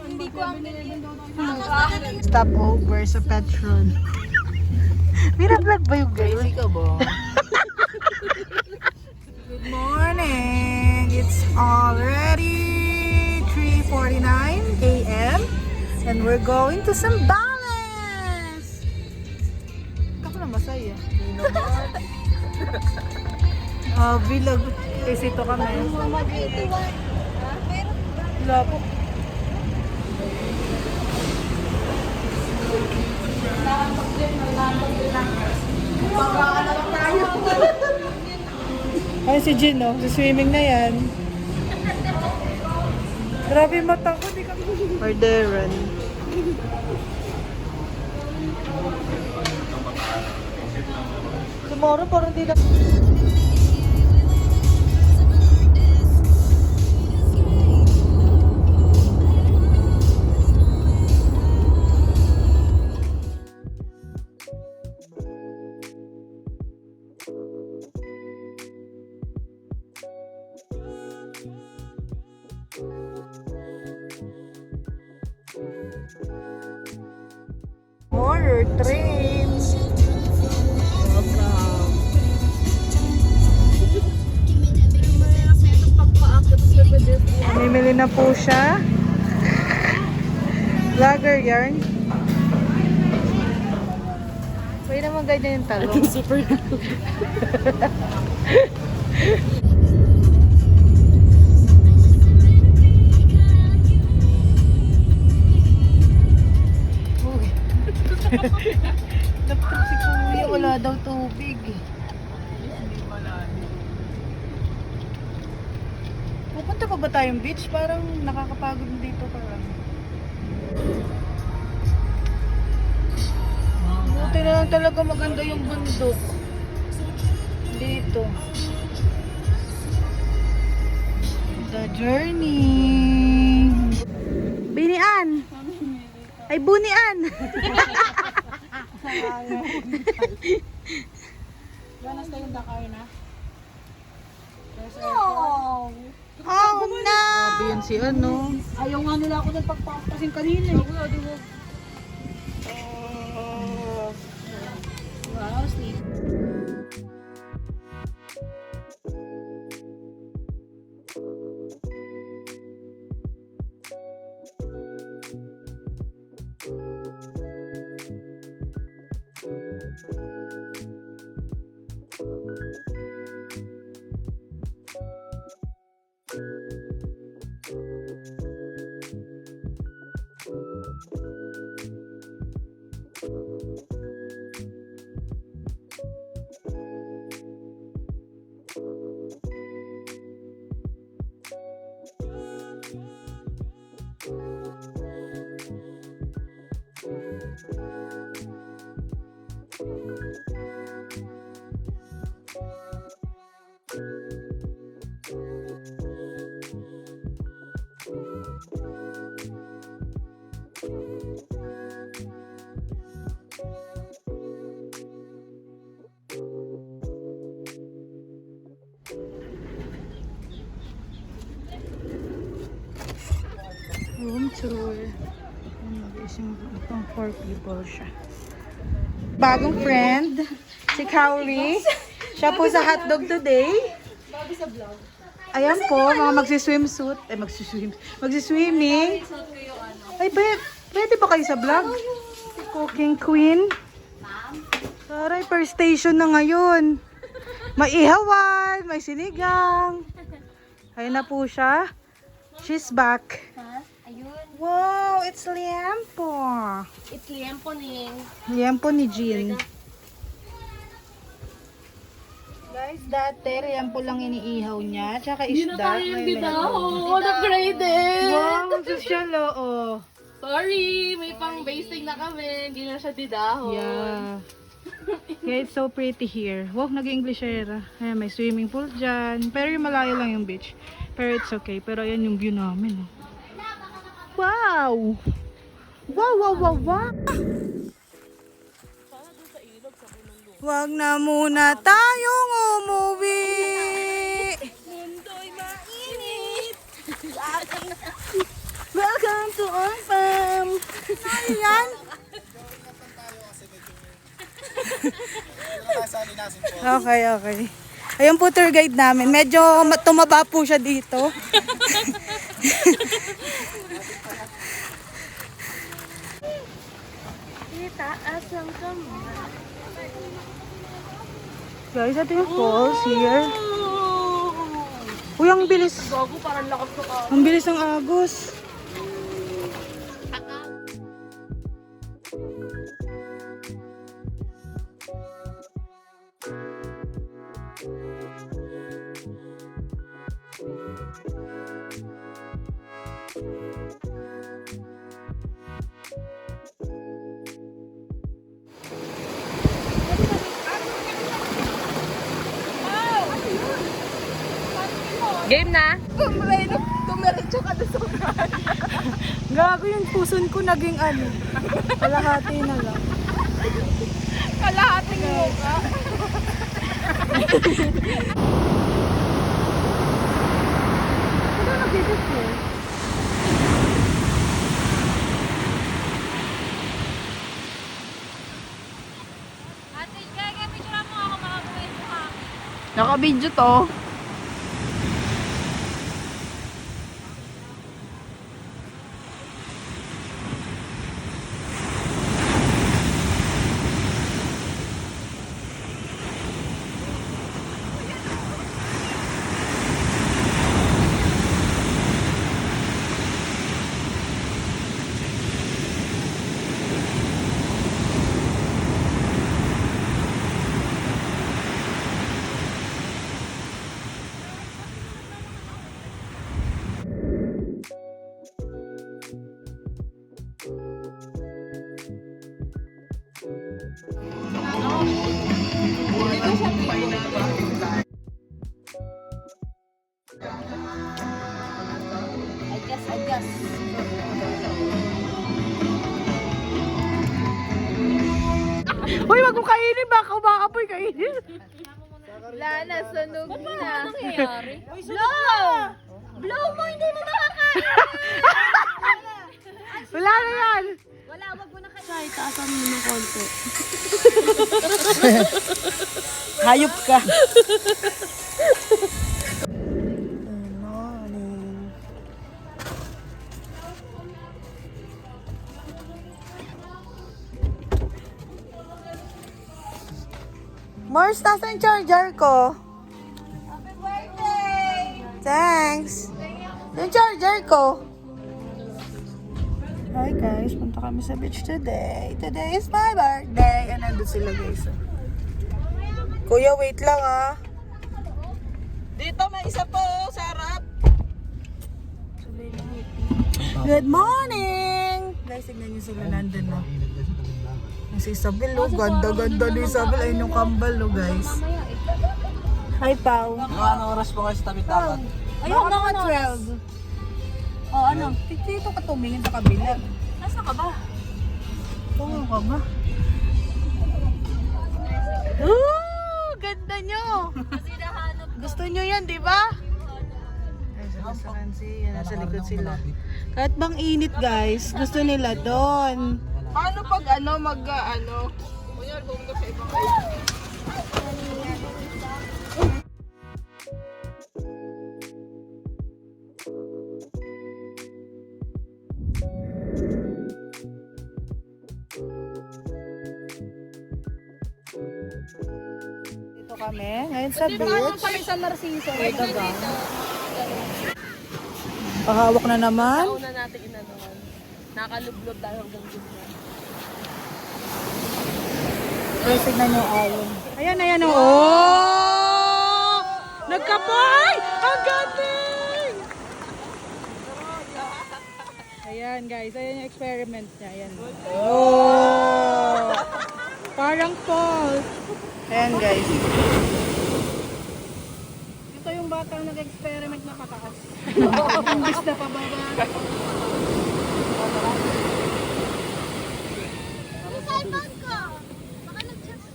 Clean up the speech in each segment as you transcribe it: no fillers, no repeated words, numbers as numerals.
Hindi ko ang Stop over sa Petron. Vlog ba yung guys? Crazy ka ba? Good morning! It's already 3:49 a.m. and we're going to Zambales! Ako na masaya. Vlog. Kasi ito kami. Wala po. Ay, si Jin, no? Si swimming na yan. Grabe mata ko, di kami. Orderan. Tomorrow, parang di na... More trains. Welcome. Namimili na po siya. Vlogger yarn. Pwede naman ganyan yung talong. Super. Dapat si Kuya, wala daw tubig. Pupunta pa ba tayong beach? Parang nakakapagod dito parang. Buti na lang talaga maganda yung bundok. Dito. The journey. Binian! Ay, bunian! Ganas tayo yung Dakar na. Oh no! Grabe yan si ano. Ayaw nga nila ako ng pagpapasin kanina eh. Wow, sleep. Room tour. Itong 4 people siya. Bagong friend, si Kauri. Siya po sa hotdog today. Ayan po, mga magsiswimsuit. Ay, magsiswimming. Ay, pwede ba kayo sa vlog? Cooking queen. Taray, per station na ngayon. May ihawan, may sinigang. Ayun na po siya. She's back. Ayun. Wow, it's liempo. It's liempo ning. Liempo ni Jean. Guys, dati liempo lang iniihaw niya. Tsaka isda. Upgraded! Wow, social oh. Sorry, may pang basting na kami. Hindi na siya didahon. Yeah. Yeah, it's so pretty here. Wow, nag-Englishera. Ayan, may swimming pool dyan. Pero yung malayo lang yung beach. Pero it's okay. Pero ayan yung view namin. Oh. Wow! Wow, wow, wow, wow! Wag na muna tayong umuwi. Mundo'y mainit. Welcome to our farm. Ayan. Okay. Ayun po tour guide namin. Medyo tumaba po siya dito. Itaas ang kamay. Guys, ito yung falls here. Uy, ang bilis. Gago, parang lakas ko ka. Ang bilis ng agos. Game na? Tumiretso ka na sa Gago yung puson ko naging ano. Kalahati na lang. kalahating mukha. Ano nag-edit ko? Naka-video to. Adjust. Uy, wag mo kainin. Baka umaapoy kainin. Wala na, sunog na. Ano nangyayari? Blow mo, hindi mo makakain! Wala na yan. Wala, wag mo na kayo. Ay, taasan mo ng konti. Hayop ka. Mars, nasa yung charger ko? Happy birthday! Thanks. Yung charger ko. Hi guys, punta kami sa beach today. Today is my birthday. And nandun sila guys. Kuya, wait lang ah. Dito may isa po sa harap. Good morning! Guys, tignan nyo sila nandun na. Si Isabel, oh. Ganda-ganda ni Isabel. Ayun yung kambal, oh, guys. Hi, Pao. Ano oras po kayo sa tabi dagat? Ayun, mga 12. Oh, ano? Dito ka tumingin sa kabila. Nasaan ka ba? Oo ka ba? Ooh! Ganda nyo! Gusto nyo yan, di ba? Ay, sa Kansi. Yan, nasa likod sila. Kahit bang init, guys, gusto nila doon. Paano pag mag-ano? Kunyari, pumunta sa ibang Dito kami, ngayon sa beach. Kami sa Narciso. Pahawak na naman. Una natin inanoan. Nakalublob tayo hanggang gitna. Guys, tignan nyo ayun. Ayan, oh! Nagkapoy! Ang galing! Ayan guys, ayan yung experiment niya. Ayan. Oh! Parang falls. Ayan guys. Ito yung batang nag-experiment na pataas. Imbis na pababa.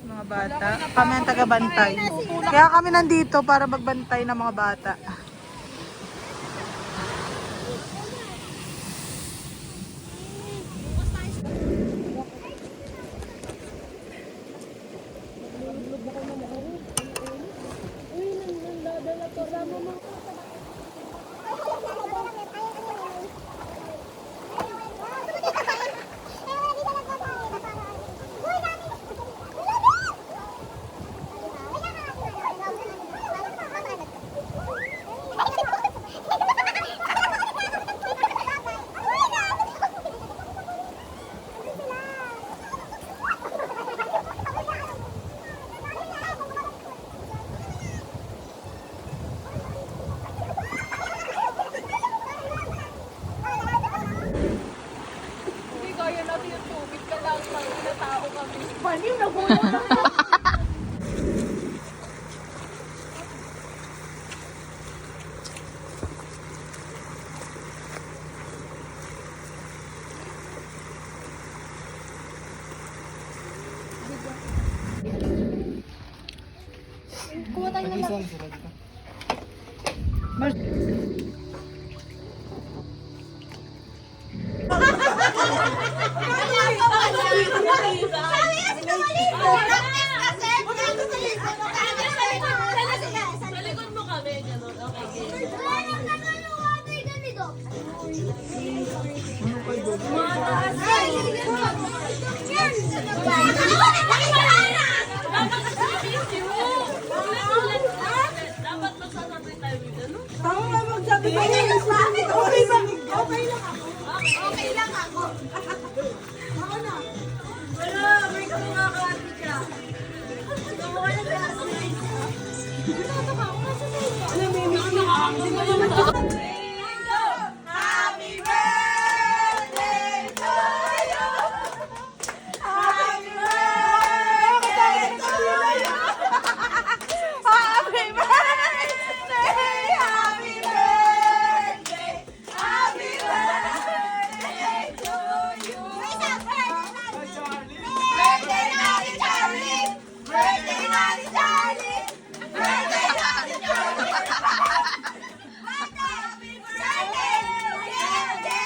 Mga bata. Kami ang taga-bantay. Kaya kami nandito para magbantay ng mga bata. ilalim, nabulong na ako. Kuha tayo ng Sa likod mo kami, gano'n. Okay, dapat magsasabay tayo with ano? Okay lang ako. Ako na. Wala, may kamukha-kahati ka. Kamukha na classmate. Happy birthday to you. Happy birthday to you. Happy birthday. Happy birthday. Happy birthday to you. Birthday Daddy Charlie. Birthday Daddy Charlie. Birthday Daddy Charlie. Happy birthday.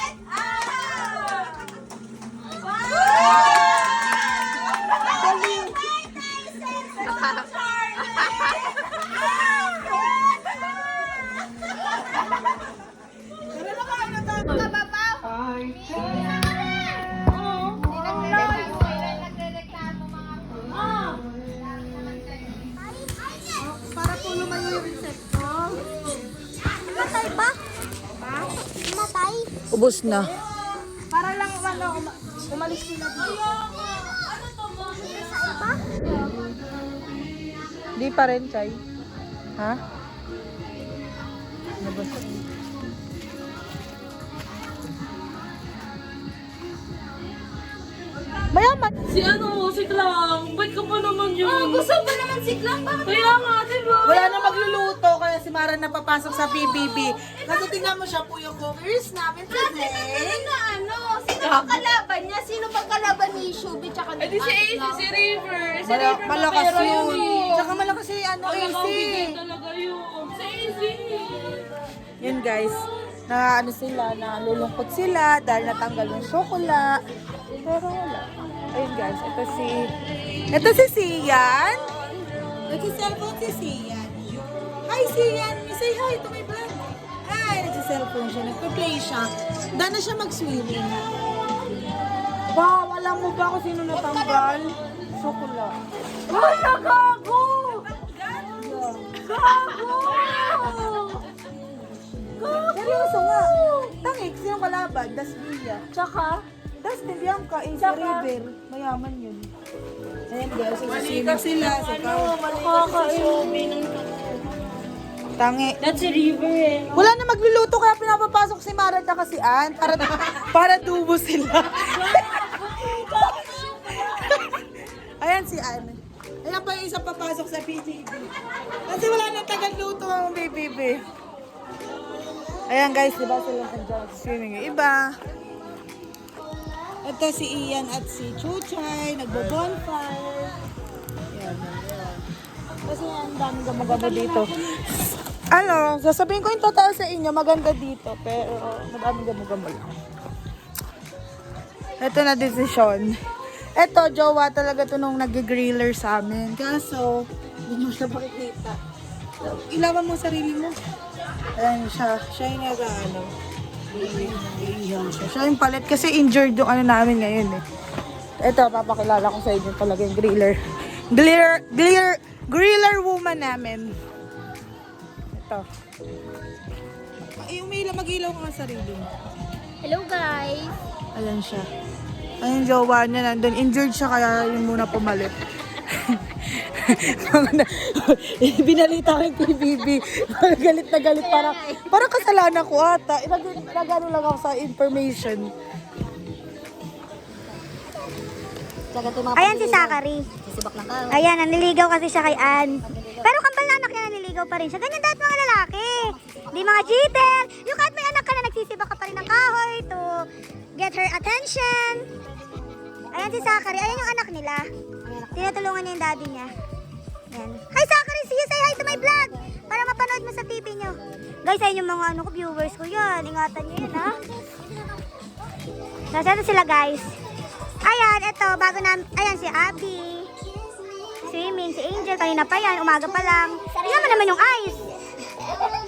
Para po lumayo yung insekto. Matay ba? Matay? Ubus na. Para lang umalis sila dito. Di pa rin, Chay. Ha? Nabas. Mayaman. Si ano, si Klang. Ba't ka pa naman yun? Gusto ba naman si Klang? Bakit? Kaya nga, diba? Wala na magluluto, kaya si Mara na papasok sa PBB. Kasi tingnan mo siya po yung cookers namin today. Na ano? Sino bang kalaban niya? Sino bang kalaban ni Shubi tsaka ni Eh di si AC, si River. Si Mala- River malakas mapera yun. eh. Tsaka malakas si ano, AC. Bigay talaga yun. Si AC. Yun guys, na ano sila, nalulungkot sila dahil natanggal yung syokola. Pero wala. Ayun guys, ito si Sian. Nagsiselfone si Sian. Hi Sian, say hi to my vlog. Hi, nagsiselfone siya, nagpa-play siya. Dahil na siya mag-swimming. Ba, alam mo ba kung sino natanggal? Syokola. Ay, nagago! Seryoso nga. Tangik, sino kalaban? Dasbiya. Tsaka? Dustin Bianca, AC River. Mayaman yun. Ayan guys, sisima sila. Nakaka-inumin ng Tangi. That's a river eh. Wala na magluluto kaya pinapapasok si Mara at si Ann para dubo sila. Ayan si Ann. Ayan pa yung isa papasok sa PBB. Kasi wala na tagal-luto ang PBB. Ayan guys, diba sila nandiyan swimming yung iba. Ito si Ian at si Chuchay, nagbo-bonfire. Ayan, ayan. Kasi ang daming gumagabo dito. Ano, sasabihin ko yung totoo sa inyo, maganda dito, pero madaming gumagabo lang. Ito na desisyon. Ito, jowa talaga ito nung nag-griller sa amin. Kaso, hindi nyo siya makikita. Ilawan mo sarili mo. Ayan siya. Siya yung nag-ano. Siya yung palit kasi injured yung ano namin ngayon eh. Ito, papakilala ko sa inyo talaga yung griller. Griller woman namin. Ito. Yung may mag-ilaw ka nga sarili mo. Hello guys! Ayan siya. Ayun, jowa niya nandun. Injured siya kaya yun muna pumalit. Binalita ko yung PBB. Galit na galit. Parang kasalanan ko ata. Nagano lang ako sa information. Ayan si Zachary. Ayan, nanliligaw kasi siya kay Ann. Pero kambal na anak niya, nanliligaw pa rin siya. Ganyan dapat mga lalaki. Di mga cheater. Yung kahit may anak ka na, nagsisibak ka pa rin ng kahoy to get her attention. Ayan si Zachary. Ayan yung anak nila. Tinutulungan niya yung daddy niya. Ayan. Hi Zachary, see you, say hi to my vlog. Para mapanood mo sa TV niyo. Guys, ayun yung mga viewers ko yan. Ingatan niyo yun, ha? Nasaan sila, guys? Ayan, ito, bago na, ayan si Abby. Swimming, si Angel, kanina pa yan, umaga pa lang. Tingnan mo naman yung eyes.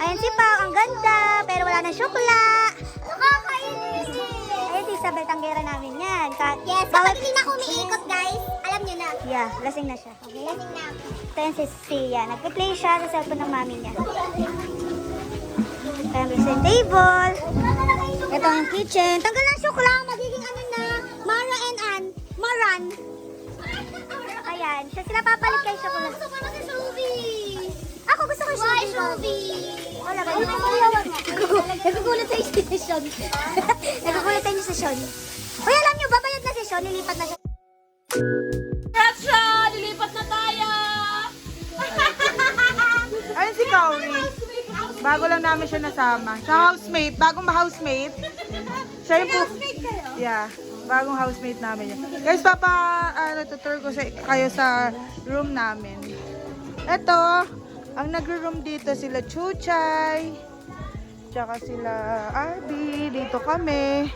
Ayan si Pao, ang ganda, pero wala na syokla. Nakakainis. Ayan si Isabel, tanggera namin yan. Yes, kapag hindi na ako umiikot, guys, alam niyo na. Yeah, lasing na siya. Okay? Lasing na. Ito yan si Sia, nagpe-play siya sa cellphone ng mami niya. Ito yung dressing table. Ito ang kitchen. Tanggal ang syokla, magiging ano na, Mara and Ann. Maran. Ayan, siya sila papalit kay syokla. Gusto ko na kay Shubi. Ako gusto ko Shubi. Wala ba yun? Nagugulat sa station. Nagugulat tayo sa station. Uy, alam nyo, babayad na si Sean, nilipat na siya. Ratsha! Lilipat na tayo! Ayun si Kauri. Bago lang namin siya nasama. Sa housemate, bagong housemate. Siya yung yeah, bagong housemate namin yun. Guys, tutur ko kayo sa room namin. Ito, ang nagro-room dito sila Chuchay, tsaka sila Arby, dito kami,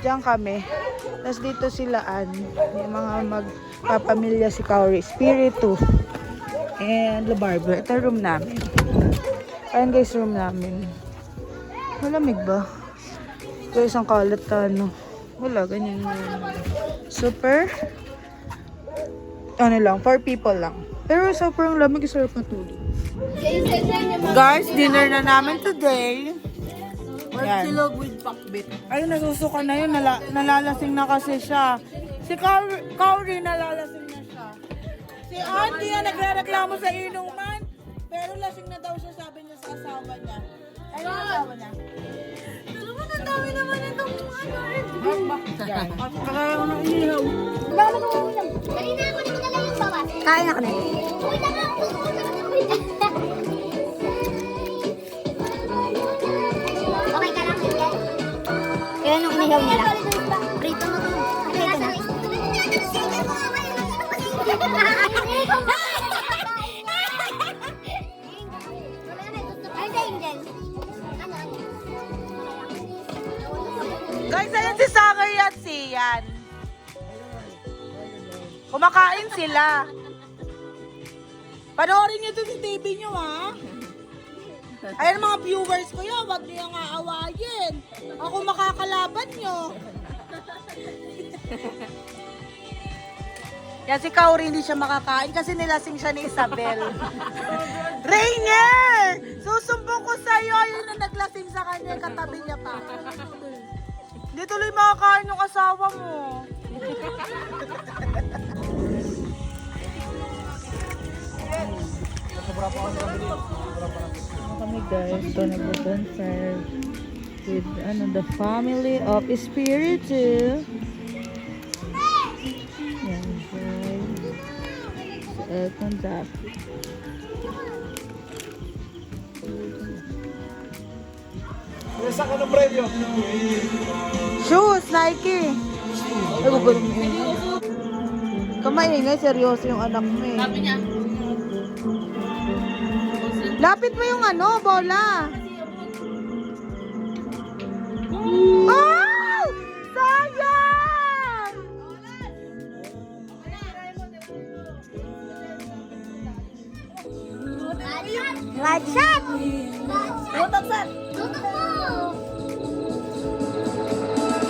diyan kami. Tapos dito sila Ann, yung mga magpapamilya si Kauri, Spiritu, and La Barbara. Ito room namin. Ayan guys, room namin. Malamig ba? Guys, ang kalat ano. Wala, ganyan yun. Super. Ano lang, 4 people lang. Pero sobrang lamig, sarap matulog. Guys, dinner na namin today. Yan. Silog with pakbit. Ayun, nasusuka na yun. Nalalasing na kasi siya. Si Kauri, nalalasing na siya. Si Auntie, nagre-reklamo sa inuman. Pero lasing na daw siya, sabi niya sa asawa niya. Ano ang asawa niya? Alam mo, ang dami naman itong Kaya ko nang inihaw. Dami ko ulam. Kanina ako nagdala yung bawas. Kain ako na. Uy, lang. Okay ka lang, Miguel? Yan yung inihaw nila. Prito mo to. Prito mo. Guys, ayun si Zachary at Sian. Kumakain sila. Panoorin niyo ito sa TV niyo, ha? Ayun mga viewers ko yun, wag niyo yung aawayin. Ako makakalaban niyo. Yan si Kauri, hindi siya makakain kasi nilasing siya ni Isabel. Rainier! Susumbong ko sa'yo, yun na naglasing sa kanya, katabi niya pa. Hindi tuloy makakain yung asawa mo. Kami guys, ito nag-concert with the family of Spiritu. Yan guys. Sa Elton Daffy. Isa ka ng premyo. Shoes, Nike. Ay, gugulo mo. Kamaingay, seryoso yung anak mo eh. Sabi niya, Lapit mo yung bola. Oh! Sayang! Blood shot! Tutok sir! Tutok mo!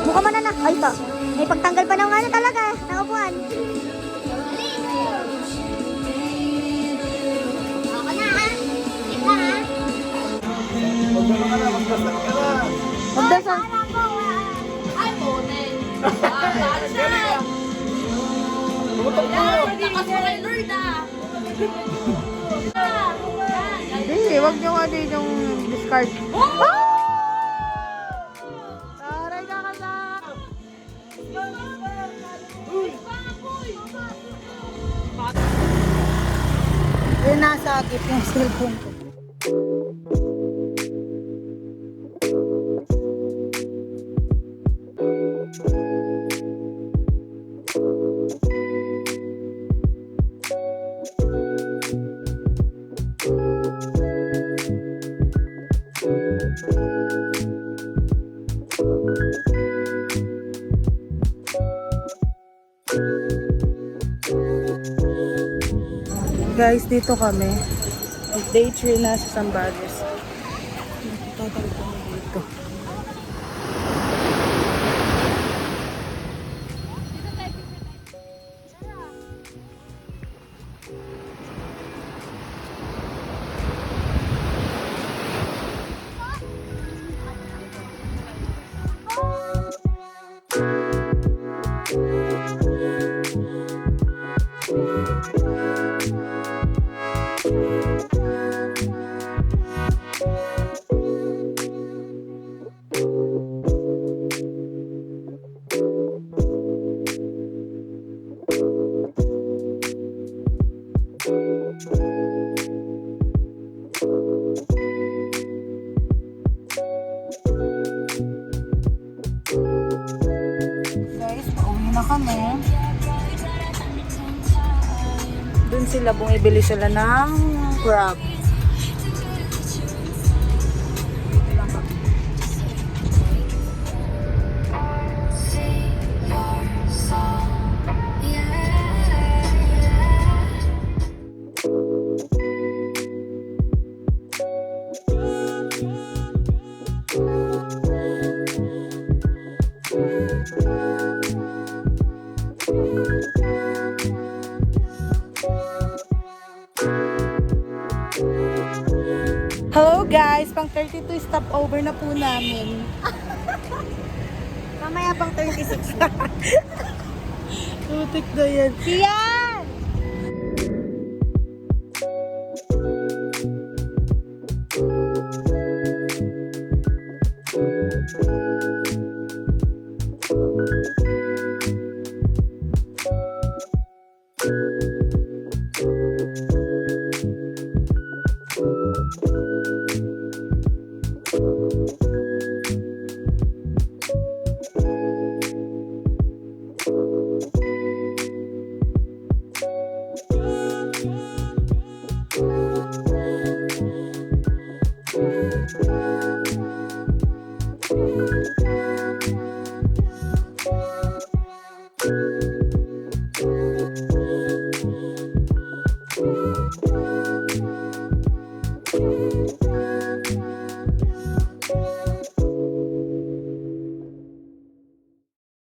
Mukha mo na na. Ay, ito. May pagtanggal pa ng talaga. Ng upuan. Ako na ha. Sige ha. Magdala ka na, magdasal ka na. Magdasal. ay, ponen. Ratsha! Tutok mo. Lakas mo kay Lord Hindi, wag nyo yung discard. Taray ka kasak! Eh, nasa agip yung cellphone ko. Guys, dito kami. Day 3 na sa Zambales. Total kami dito. Guys, pauwi na kami. Doon sila, bumibili sila ng crab. Dito lang kami. Hello guys, pang 32 stopover na po namin. Mamaya pang 36. Tutik na yan. Siya!